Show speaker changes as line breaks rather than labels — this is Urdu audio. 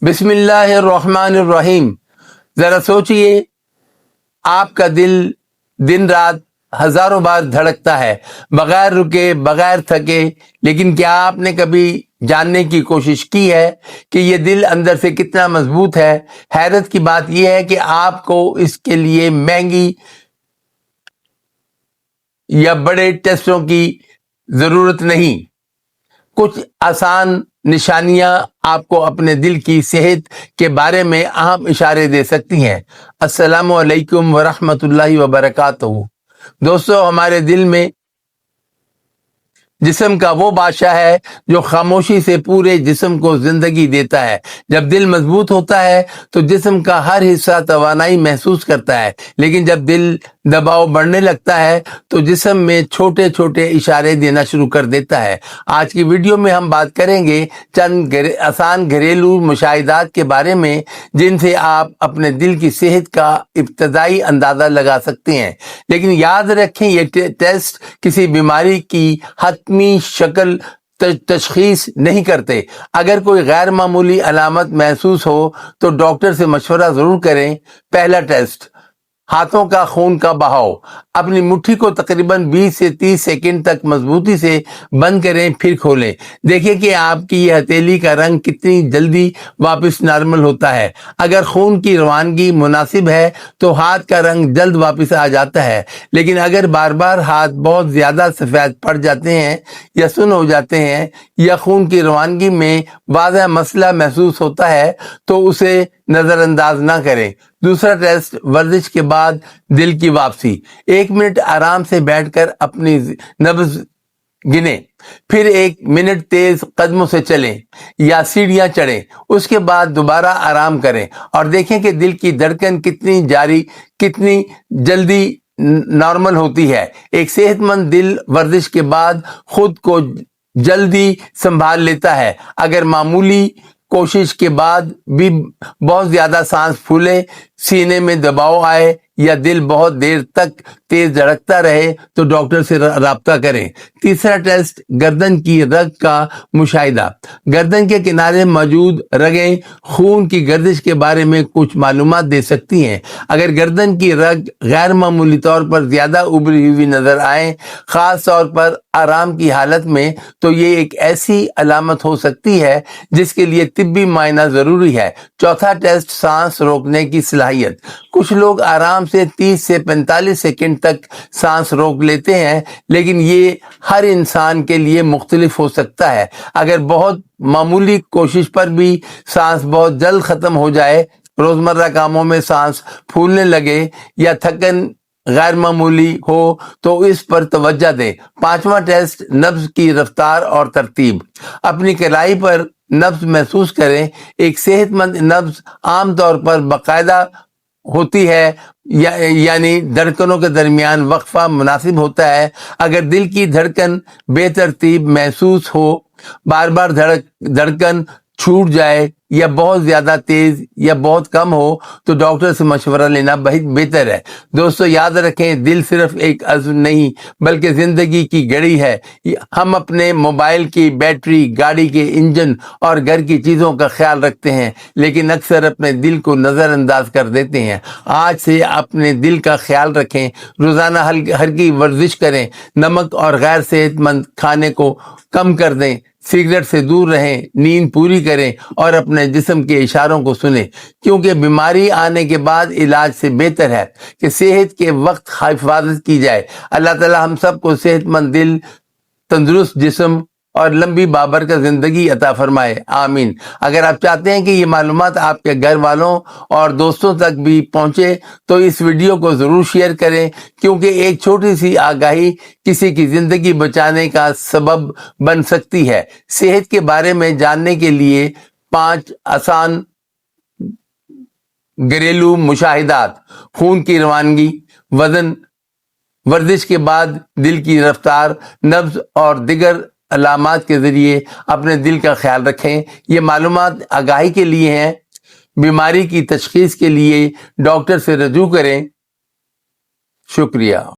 بسم اللہ الرحمن الرحیم۔ ذرا سوچئے، آپ کا دل دن رات ہزاروں بار دھڑکتا ہے، بغیر رکے، بغیر تھکے، لیکن کیا آپ نے کبھی جاننے کی کوشش کی ہے کہ یہ دل اندر سے کتنا مضبوط ہے؟ حیرت کی بات یہ ہے کہ آپ کو اس کے لیے مہنگی یا بڑے ٹیسٹوں کی ضرورت نہیں۔ کچھ آسان نشانیاں آپ کو اپنے دل کی صحت کے بارے میں اہم اشارے دے سکتی ہیں۔ السلام علیکم ورحمۃ اللہ وبرکاتہ۔ دوستو، ہمارے دل میں جسم کا وہ بادشاہ ہے جو خاموشی سے پورے جسم کو زندگی دیتا ہے۔ جب دل مضبوط ہوتا ہے تو جسم کا ہر حصہ توانائی محسوس کرتا ہے، لیکن جب دل دباؤ بڑھنے لگتا ہے تو جسم میں چھوٹے چھوٹے اشارے دینا شروع کر دیتا ہے۔ آج کی ویڈیو میں ہم بات کریں گے چند آسان گھریلو مشاہدات کے بارے میں جن سے آپ اپنے دل کی صحت کا ابتدائی اندازہ لگا سکتے ہیں۔ لیکن یاد رکھیں، یہ ٹیسٹ کسی بیماری کی حتمی شکل تشخیص نہیں کرتے۔ اگر کوئی غیر معمولی علامت محسوس ہو تو ڈاکٹر سے مشورہ ضرور کریں۔ پہلا ٹیسٹ، ہاتھوں کا خون کا بہاؤ۔ اپنی مٹھی کو تقریباً 20 سے 30 سیکنڈ تک مضبوطی سے بند کریں، پھر کھولیں۔ دیکھیں کہ آپ کی یہ ہتھیلی کا رنگ کتنی جلدی واپس نارمل ہوتا ہے۔ اگر خون کی روانگی مناسب ہے تو ہاتھ کا رنگ جلد واپس آ جاتا ہے، لیکن اگر بار بار ہاتھ بہت زیادہ سفید پڑ جاتے ہیں یا سن ہو جاتے ہیں یا خون کی روانگی میں واضح مسئلہ محسوس ہوتا ہے تو اسے نظر انداز نہ کریں۔ دوسرا ٹیسٹ، ورزش کے بعد دل کی واپسی۔ 1 منٹ آرام سے بیٹھ کر اپنی نبض گنیں، پھر 1 منٹ تیز قدموں سے چلیں یا سیڑھیاں چڑھیں، اس کے بعد دوبارہ آرام کریں اور دیکھیں کہ دل کی دھڑکن کتنی جلدی نارمل ہوتی ہے۔ ایک صحت مند دل ورزش کے بعد خود کو جلدی سنبھال لیتا ہے۔ اگر معمولی کوشش کے بعد بھی بہت زیادہ سانس پھولے، سینے میں دباؤ آئے یا دل بہت دیر تک تیز دھڑکتا رہے تو ڈاکٹر سے رابطہ کریں۔ تیسرا ٹیسٹ، گردن کی رگ کا مشاہدہ۔ گردن کے کنارے موجود رگیں خون کی گردش کے بارے میں کچھ معلومات دے سکتی ہیں۔ اگر گردن کی رگ غیر معمولی طور پر زیادہ ابھری ہوئی نظر آئے، خاص طور پر آرام کی حالت میں، تو یہ ایک ایسی علامت ہو سکتی ہے جس کے لیے طبی معائنہ ضروری ہے۔ چوتھا ٹیسٹ، سانس روکنے کی صلاحیت۔ کچھ لوگ آرام سے 30 سے 45 سیکنڈ تک سانس روک لیتے ہیں، لیکن یہ ہر انسان کے لیے مختلف ہو سکتا ہے۔ اگر بہت معمولی کوشش پر بھی سانس بہت جلد ختم ہو جائے، روزمرہ کاموں میں سانس پھولنے لگے یا تھکن غیر معمولی ہو تو اس پر توجہ دیں۔ پانچواں ٹیسٹ، نبض کی رفتار اور ترتیب۔ اپنی کلائی پر نبض محسوس کریں۔ ایک صحت مند نبض عام طور پر باقاعدہ ہوتی ہے، یعنی دھڑکنوں کے درمیان وقفہ مناسب ہوتا ہے۔ اگر دل کی دھڑکن بے ترتیب محسوس ہو، بار بار دھڑکن چھوٹ جائے یا بہت زیادہ تیز یا بہت کم ہو تو ڈاکٹر سے مشورہ لینا بہتر ہے۔ دوستو، یاد رکھیں، دل صرف ایک عضو نہیں بلکہ زندگی کی گھڑی ہے۔ ہم اپنے موبائل کی بیٹری، گاڑی کے انجن اور گھر کی چیزوں کا خیال رکھتے ہیں، لیکن اکثر اپنے دل کو نظر انداز کر دیتے ہیں۔ آج سے اپنے دل کا خیال رکھیں، روزانہ ہلکی ورزش کریں، نمک اور غیر صحت مند کھانے کو کم کر دیں، سگریٹ سے دور رہیں، نیند پوری کریں اور اپنے جسم کے اشاروں کو سنیں، کیونکہ بیماری آنے کے بعد علاج سے بہتر ہے کہ صحت کے وقت حفاظت کی جائے۔ اللہ تعالی ہم سب کو صحت مند دل، تندرست جسم اور لمبی بابرکت زندگی عطا فرمائے، آمین۔ اگر آپ چاہتے ہیں کہ یہ معلومات آپ کے گھر والوں اور دوستوں تک بھی پہنچے تو اس ویڈیو کو ضرور شیئر کریں، کیونکہ ایک چھوٹی سی آگاہی کسی کی زندگی بچانے کا سبب بن سکتی ہے۔ صحت کے بارے میں جاننے کے لیے 5 آسان گھریلو مشاہدات: خون کی روانگی، وزن، ورزش کے بعد دل کی رفتار، نبض اور دیگر علامات کے ذریعے اپنے دل کا خیال رکھیں۔ یہ معلومات آگاہی کے لیے ہیں، بیماری کی تشخیص کے لیے ڈاکٹر سے رجوع کریں۔ شکریہ۔